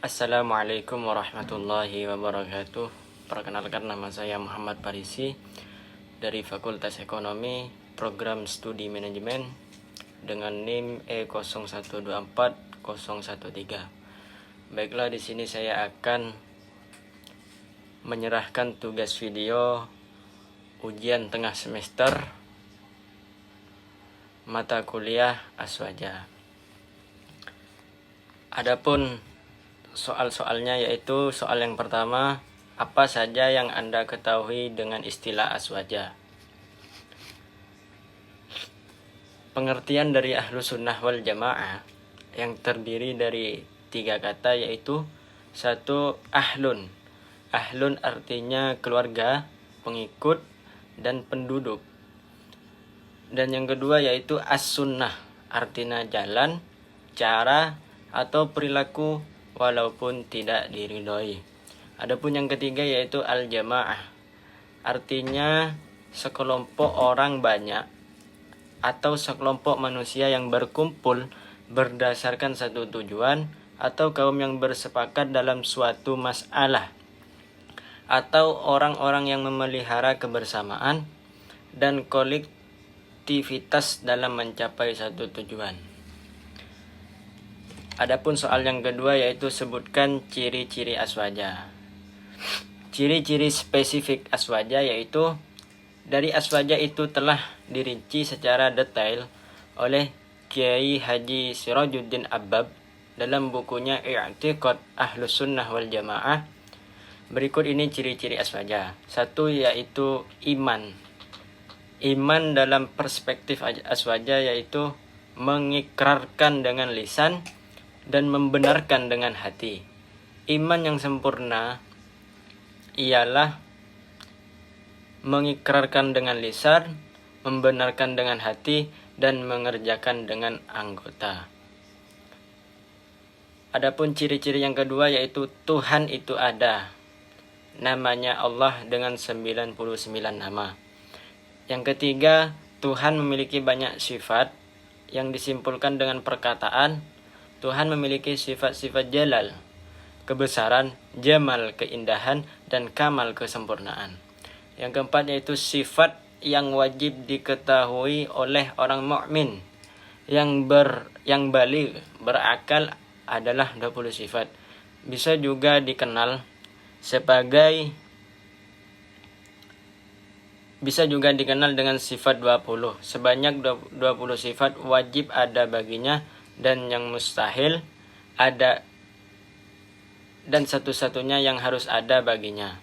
Assalamualaikum warahmatullahi wabarakatuh. Perkenalkan, nama saya Muhammad Parisi dari Fakultas Ekonomi, Program Studi Manajemen dengan NIM E0124013. Baiklah, di sini saya akan menyerahkan tugas video ujian tengah semester mata kuliah Aswaja. Adapun soal-soalnya yaitu soal yang pertama, apa saja yang Anda ketahui dengan istilah aswaja? Pengertian dari Ahlus Sunnah wal Jamaah yang terdiri dari 3 kata yaitu 1. Ahlun. Ahlun artinya keluarga, pengikut, dan penduduk. Dan yang kedua yaitu as-sunnah, artinya jalan, cara, atau perilaku walaupun tidak diridhoi. Adapun yang ketiga yaitu al-jamaah, artinya sekelompok orang banyak atau sekelompok manusia yang berkumpul berdasarkan satu tujuan atau kaum yang bersepakat dalam suatu masalah, atau orang-orang yang memelihara kebersamaan dan kolektivitas dalam mencapai satu tujuan. Adapun soal yang kedua yaitu sebutkan ciri-ciri aswaja. Ciri-ciri spesifik aswaja yaitu dari aswaja itu telah dirinci secara detail oleh Kiai Haji Sirajuddin Abbab dalam bukunya I'tiqad Ahlus Sunnah wal Jamaah. Berikut ini ciri-ciri aswaja. 1 yaitu iman. Iman dalam perspektif aswaja yaitu mengikrarkan dengan lisan dan membenarkan dengan hati. Iman yang sempurna ialah mengikrarkan dengan lisan, membenarkan dengan hati, dan mengerjakan dengan anggota. Adapun ciri-ciri yang kedua yaitu Tuhan itu ada. Namanya Allah dengan 99 nama. Yang ketiga, Tuhan memiliki banyak sifat yang disimpulkan dengan perkataan Tuhan memiliki sifat-sifat jalal, kebesaran, jamal, keindahan, dan kamal, kesempurnaan. Yang keempat yaitu sifat yang wajib diketahui oleh orang mukmin yang baligh, berakal adalah 20 sifat. Bisa juga dikenal dengan sifat 20. Sebanyak 20 sifat wajib ada baginya, dan yang mustahil ada dan satu-satunya yang harus ada baginya.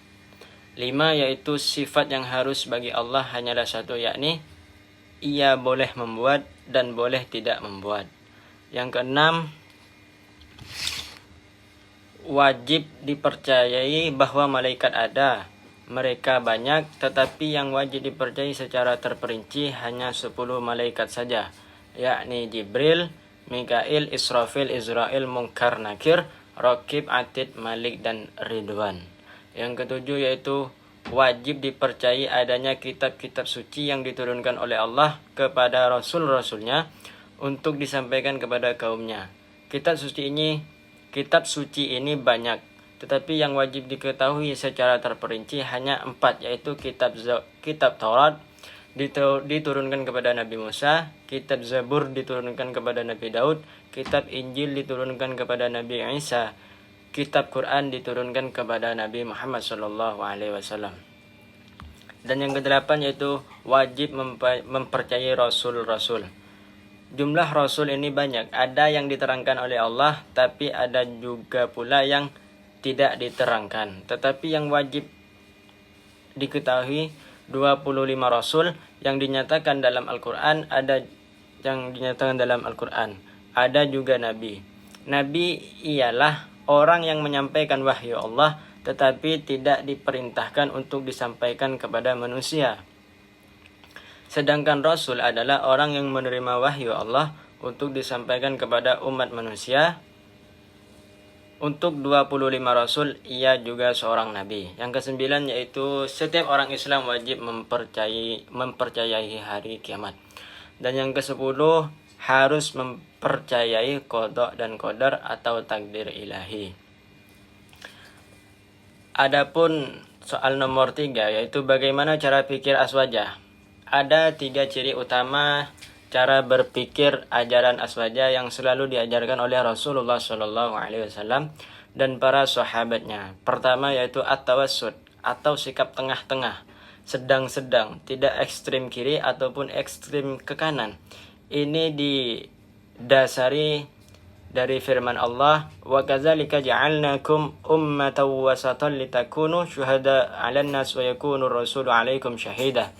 5 yaitu sifat yang harus bagi Allah hanyalah 1, yakni Ia boleh membuat dan boleh tidak membuat. Yang keenam, wajib dipercayai bahwa malaikat ada. Mereka banyak, tetapi yang wajib dipercayai secara terperinci hanya 10 malaikat saja, yakni Jibril, Mikail, Israfil, Israel, Munkar, Nakir, Raqib, Atid, Malik, dan Ridwan. Yang ketujuh yaitu wajib dipercayai adanya kitab-kitab suci yang diturunkan oleh Allah kepada Rasul-Rasulnya untuk disampaikan kepada kaumnya. Kitab suci ini banyak, tetapi yang wajib diketahui secara terperinci hanya 4, yaitu kitab Taurat diturunkan kepada Nabi Musa, kitab Zabur diturunkan kepada Nabi Daud, kitab Injil diturunkan kepada Nabi Isa, kitab Quran diturunkan kepada Nabi Muhammad SAW. Dan yang kedelapan yaitu wajib mempercayai Rasul-Rasul. Jumlah Rasul ini banyak, ada yang diterangkan oleh Allah, tapi ada juga pula yang tidak diterangkan. Tetapi yang wajib diketahui 25 Rasul yang dinyatakan dalam Al-Quran, ada juga Nabi. Nabi ialah orang yang menyampaikan wahyu Allah, tetapi tidak diperintahkan untuk disampaikan kepada manusia. Sedangkan Rasul adalah orang yang menerima wahyu Allah untuk disampaikan kepada umat manusia. Untuk 25 Rasul, ia juga seorang Nabi. Yang ke-9 yaitu setiap orang Islam wajib mempercayai hari kiamat. Dan yang ke-10 harus mempercayai qada dan qadar atau takdir ilahi. Adapun soal nomor 3 yaitu bagaimana cara pikir Aswajah. Ada 3 ciri utama cara berpikir ajaran Aswajah yang selalu diajarkan oleh Rasulullah SAW dan para sahabatnya. Pertama yaitu at-tawassut atau sikap tengah-tengah, sedang-sedang, tidak ekstrim kiri ataupun ekstrim ke kanan. Ini didasari dari firman Allah, wa kadzalika ja'alnakum ummatan wasatan litakunu syuhada 'alan nas wa yakunu rasulu 'alaikum syahida.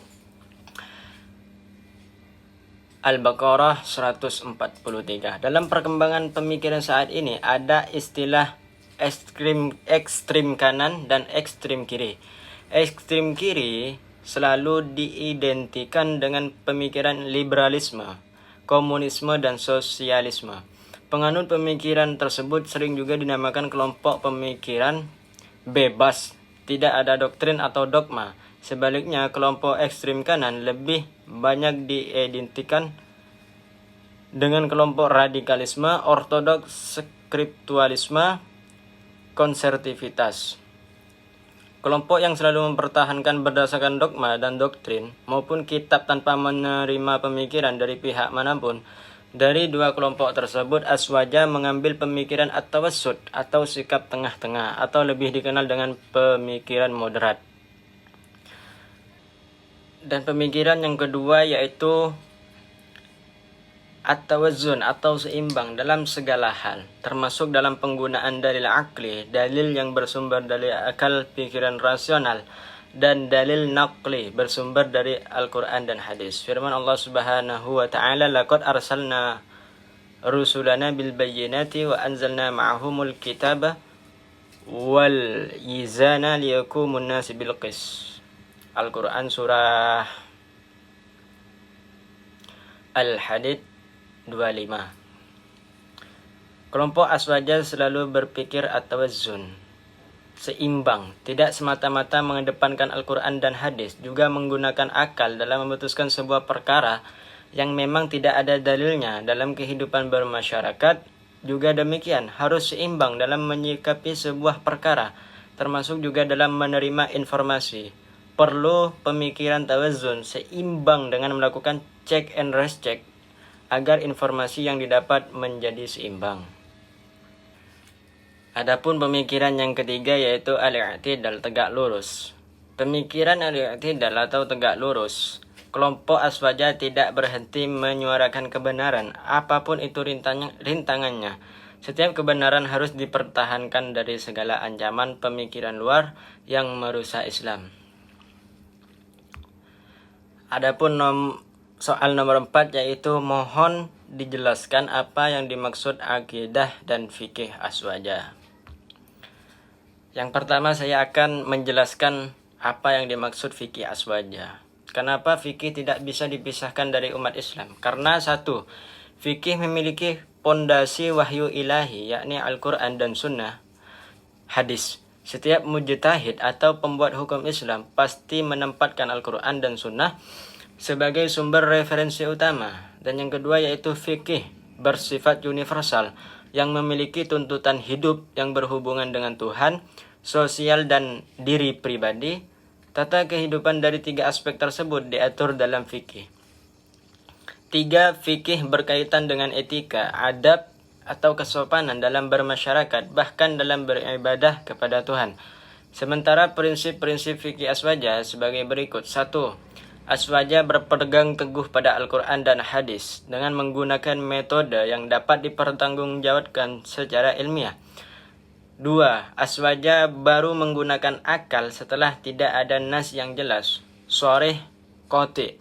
Al-Baqarah 143. Dalam perkembangan pemikiran saat ini ada istilah ekstrim kanan dan ekstrim kiri. Ekstrim kiri selalu diidentikan dengan pemikiran liberalisme, komunisme dan sosialisme. Penganut pemikiran tersebut sering juga dinamakan kelompok pemikiran bebas, tidak ada doktrin atau dogma. Sebaliknya, kelompok ekstrim kanan lebih banyak diidentikan dengan kelompok radikalisme, ortodoks, skriptualisme, konservativitas. Kelompok yang selalu mempertahankan berdasarkan dogma dan doktrin maupun kitab tanpa menerima pemikiran dari pihak manapun. Dari dua kelompok tersebut, Aswajah mengambil pemikiran at-tawassut atau sikap tengah-tengah atau lebih dikenal dengan pemikiran moderat. Dan pemikiran yang kedua yaitu at-tawazzun atau seimbang dalam segala hal, termasuk dalam penggunaan dalil akli, dalil yang bersumber dari akal pikiran rasional, dan dalil naqli bersumber dari Al-Quran dan hadis. Firman Allah Subhanahu wa ta'ala, laqad arsalna rusulana bil bayyinati wa anzalna ma'ahumul kitaba wal yizana liyakumun nasi bil qis. Al-Quran surah Al-Hadid 25. Kelompok Aswajah selalu berpikir at-tawazzun, seimbang, tidak semata-mata mengedepankan Al-Quran dan hadis, juga menggunakan akal dalam memutuskan sebuah perkara yang memang tidak ada dalilnya dalam kehidupan bermasyarakat. Juga demikian, harus seimbang dalam menyikapi sebuah perkara, termasuk juga dalam menerima informasi. Perlu pemikiran tawazzun, seimbang dengan melakukan check and recheck agar informasi yang didapat menjadi seimbang. Adapun pemikiran yang ketiga yaitu al-i'tidal, tegak lurus. Pemikiran al-i'tidal atau tegak lurus, kelompok Aswajah tidak berhenti menyuarakan kebenaran, apapun itu rintangannya. Setiap kebenaran harus dipertahankan dari segala ancaman pemikiran luar yang merusak Islam. Adapun soal nomor 4 yaitu mohon dijelaskan apa yang dimaksud akidah dan fikih Aswajah. Yang pertama saya akan menjelaskan apa yang dimaksud fikih Aswajah. Kenapa fikih tidak bisa dipisahkan dari umat Islam? Karena satu, fikih memiliki pondasi wahyu ilahi, yakni Al-Quran dan Sunnah, hadis. Setiap mujtahid atau pembuat hukum Islam pasti menempatkan Al-Quran dan Sunnah sebagai sumber referensi utama. Dan yang kedua yaitu fikih bersifat universal yang memiliki tuntutan hidup yang berhubungan dengan Tuhan, sosial dan diri pribadi. Tata kehidupan dari tiga aspek tersebut diatur dalam fikih. 3. Fikih berkaitan dengan etika, adab atau kesopanan dalam bermasyarakat, bahkan dalam beribadah kepada Tuhan. Sementara prinsip-prinsip fikih Aswajah sebagai berikut. 1. Aswajah berpegang teguh pada Al-Quran dan hadis dengan menggunakan metode yang dapat dipertanggungjawabkan secara ilmiah. 2. Aswajah baru menggunakan akal setelah tidak ada nas yang jelas, sharih, qati'.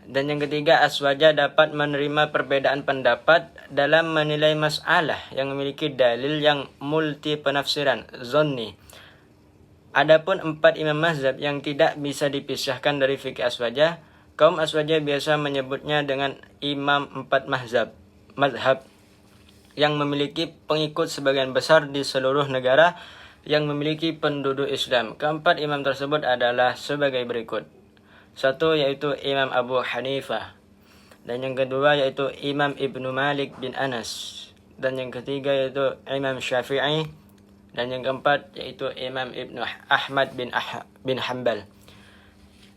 Dan yang ketiga, Aswajah dapat menerima perbedaan pendapat dalam menilai masalah yang memiliki dalil yang multi penafsiran, zonni. Adapun 4 imam mazhab yang tidak bisa dipisahkan dari fikih Aswajah, kaum Aswajah biasa menyebutnya dengan imam 4 mazhab yang memiliki pengikut sebagian besar di seluruh negara yang memiliki penduduk Islam. Keempat imam tersebut adalah sebagai berikut. 1 yaitu Imam Abu Hanifah, dan yang kedua yaitu Imam Ibnu Malik bin Anas, dan yang ketiga yaitu Imam Syafi'i, Dan yang keempat yaitu Imam Ibnu Ahmad bin Hanbal.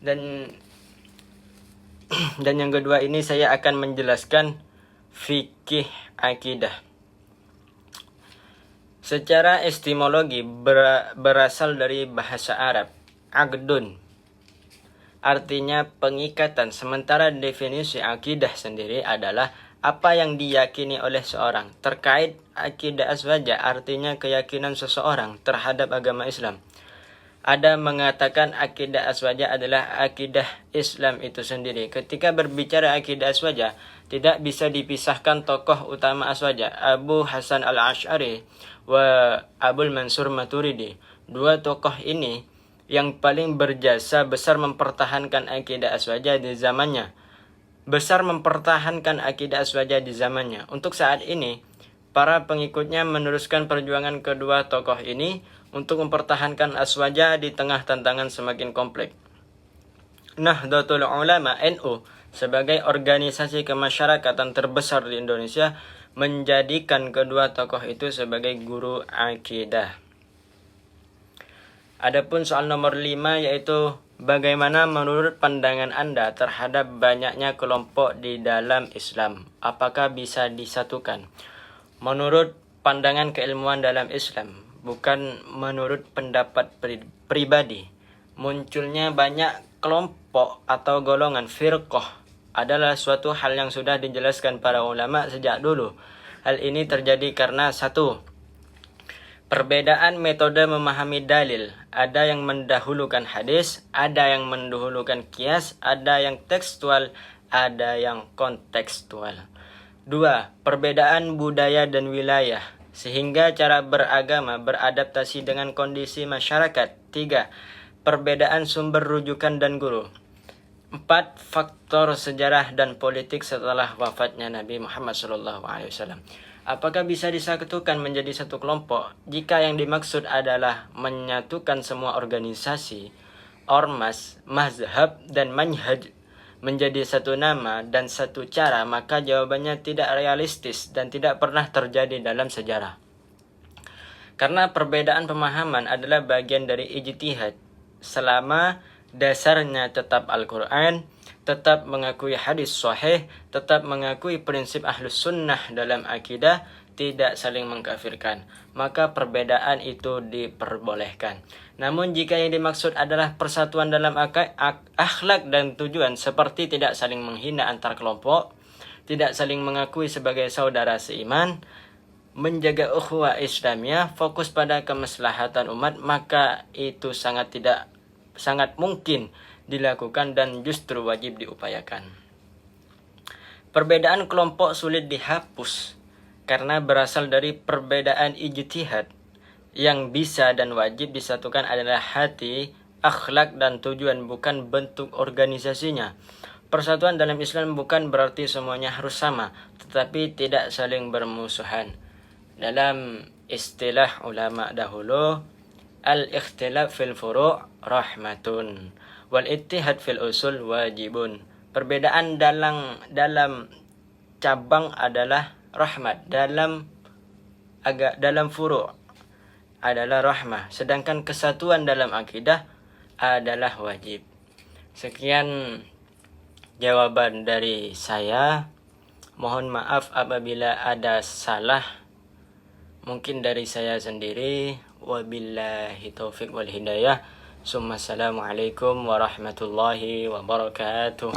Dan yang kedua ini saya akan menjelaskan fikih akidah. Secara etimologi berasal dari bahasa Arab aqdun, artinya pengikatan, sementara definisi akidah sendiri adalah apa yang diyakini oleh seorang. Terkait akidah aswaja artinya keyakinan seseorang terhadap agama Islam. Ada mengatakan akidah aswaja adalah akidah Islam itu sendiri. Ketika berbicara akidah aswaja, tidak bisa dipisahkan tokoh utama aswaja, Abu Hasan al-Ash'ari wa Abul Mansur Maturidi. Dua tokoh ini yang paling berjasa besar mempertahankan akidah aswaja di zamannya. Untuk saat ini, para pengikutnya meneruskan perjuangan kedua tokoh ini untuk mempertahankan aswaja di tengah tantangan semakin kompleks. Nahdlatul Ulama NU sebagai organisasi kemasyarakatan terbesar di Indonesia menjadikan kedua tokoh itu sebagai guru akidah. Adapun soal nomor 5 yaitu bagaimana menurut pandangan Anda terhadap banyaknya kelompok di dalam Islam? Apakah bisa disatukan? Menurut pandangan keilmuan dalam Islam, bukan menurut pendapat pribadi, munculnya banyak kelompok atau golongan firqah adalah suatu hal yang sudah dijelaskan para ulama sejak dulu. Hal ini terjadi karena satu, perbedaan metode memahami dalil. Ada yang mendahulukan hadis, ada yang mendahulukan qiyas, ada yang tekstual, ada yang kontekstual. 2. Perbedaan budaya dan wilayah, sehingga cara beragama beradaptasi dengan kondisi masyarakat. 3. Perbedaan sumber rujukan dan guru. 4. Faktor sejarah dan politik setelah wafatnya Nabi Muhammad SAW. Apakah bisa disatukan menjadi satu kelompok? Jika yang dimaksud adalah menyatukan semua organisasi, ormas, mazhab, dan manhaj menjadi satu nama dan satu cara, maka jawabannya tidak realistis dan tidak pernah terjadi dalam sejarah. Karena perbedaan pemahaman adalah bagian dari ijtihad. Selama dasarnya tetap Al-Quran, tetap mengakui hadis sahih, tetap mengakui prinsip ahlus sunnah dalam akidah, tidak saling mengkafirkan, maka perbedaan itu diperbolehkan. Namun jika yang dimaksud adalah persatuan dalam akhlak dan tujuan, seperti tidak saling menghina antar kelompok, tidak saling mengakui sebagai saudara seiman, menjaga ukhuwah Islamiyah, fokus pada kemaslahatan umat, maka itu sangat mungkin dilakukan dan justru wajib diupayakan. Perbedaan kelompok sulit dihapus karena berasal dari perbedaan ijtihad. Yang bisa dan wajib disatukan adalah hati, akhlak, dan tujuan, bukan bentuk organisasinya. Persatuan dalam Islam bukan berarti semuanya harus sama, tetapi tidak saling bermusuhan. Dalam istilah ulama dahulu, al-ikhtilaf fil furu' rahmatun, wal ittihad fil usul wajibun. Perbedaan dalam cabang adalah rahmat, dalam furu' adalah rahmah, sedangkan kesatuan dalam akidah adalah wajib. Sekian jawaban dari saya. Mohon maaf apabila ada salah, mungkin dari saya sendiri. Wabillahi taufiq wal hidayah. Assalamualaikum warahmatullahi wabarakatuh.